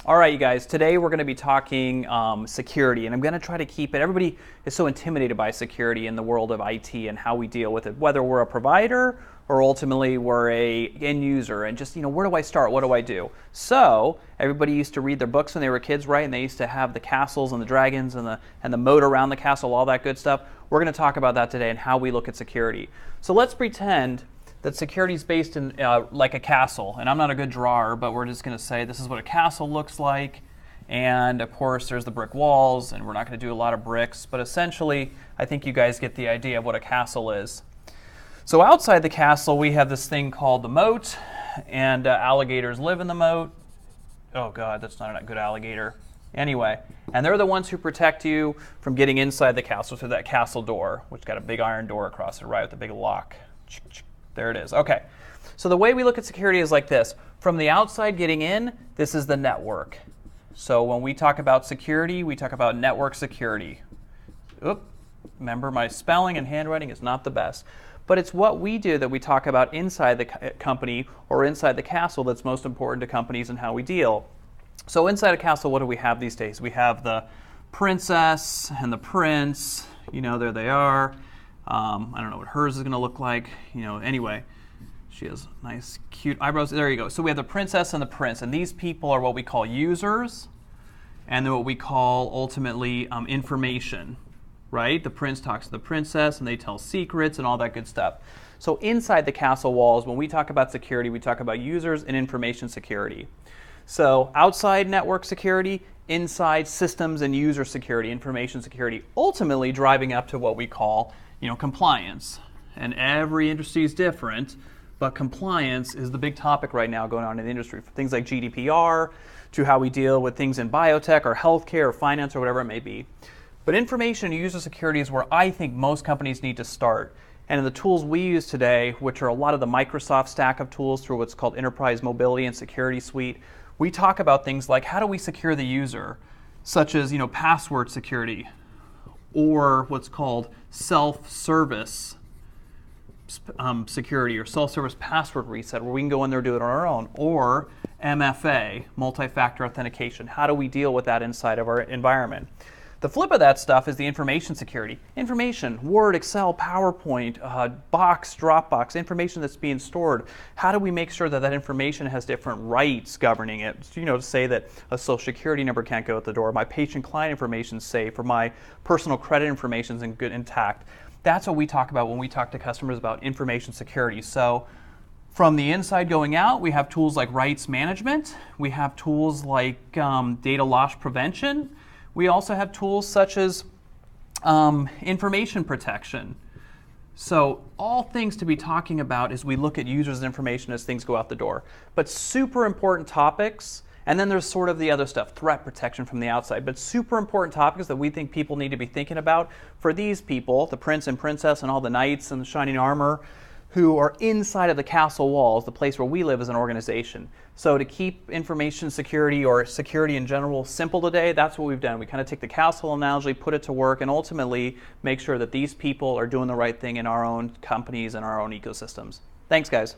All right, you guys, today we're going to be talking security, and I'm going to try to keep it. Everybody is so intimidated by security in the world of IT and how we deal with it, whether we're a provider or ultimately we're a end user, and just, where do I start? What do I do? So everybody used to read their books when they were kids, right? And they used to have the castles and the dragons and the moat around the castle, all that good stuff. We're going to talk about that today and how we look at security. So let's pretend that security is based in like a castle, and I'm not a good drawer, but we're just going to say this is what a castle looks like, and of course there's the brick walls, and we're not going to do a lot of bricks, but essentially I think you guys get the idea of what a castle is. So outside the castle we have this thing called the moat, and alligators live in the moat. Oh god, that's not a good alligator. Anyway, and they're the ones who protect you from getting inside the castle through that castle door, which got a big iron door across it, right, with a big lock. There it is. Okay. So the way we look at security is like this. From the outside getting in, this is the network. So when we talk about security, we talk about network security. Oop. Remember, my spelling and handwriting is not the best. But it's what we do that we talk about inside the company or inside the castle that's most important to companies and how we deal. So inside a castle, what do we have these days? We have the princess and the prince. There they are. I don't know what hers is going to look like. Anyway, she has nice, cute eyebrows. There you go. So we have the princess and the prince, and these people are what we call users, and then what we call ultimately information, right? The prince talks to the princess, and they tell secrets and all that good stuff. So inside the castle walls, when we talk about security, we talk about users and information security. So outside network security, inside systems and user security, information security, ultimately driving up to what we call compliance. And every industry is different, but compliance is the big topic right now going on in the industry. For things like GDPR, to how we deal with things in biotech or healthcare or finance or whatever it may be. But information and user security is where I think most companies need to start. And in the tools we use today, which are a lot of the Microsoft stack of tools through what's called Enterprise Mobility and Security Suite, we talk about things like how do we secure the user, such as password security, or what's called self-service security or self-service password reset, where we can go in there and do it on our own, or MFA, multi-factor authentication. How do we deal with that inside of our environment? The flip of that stuff is the information security. Information, Word, Excel, PowerPoint, Box, Dropbox, information that's being stored. How do we make sure that that information has different rights governing it? To say that a social security number can't go out the door, my patient client information is safe, or my personal credit information is intact. That's what we talk about when we talk to customers about information security. So from the inside going out, we have tools like rights management. We have tools like data loss prevention. We also have tools such as information protection. So all things to be talking about as we look at users' information as things go out the door. But super important topics, and then there's sort of the other stuff, threat protection from the outside, but super important topics that we think people need to be thinking about for these people, the prince and princess and all the knights and the shining armor, who are inside of the castle walls, the place where we live as an organization. So to keep information security or security in general simple today, that's what we've done. We kind of take the castle analogy, put it to work, and ultimately make sure that these people are doing the right thing in our own companies and our own ecosystems. Thanks, guys.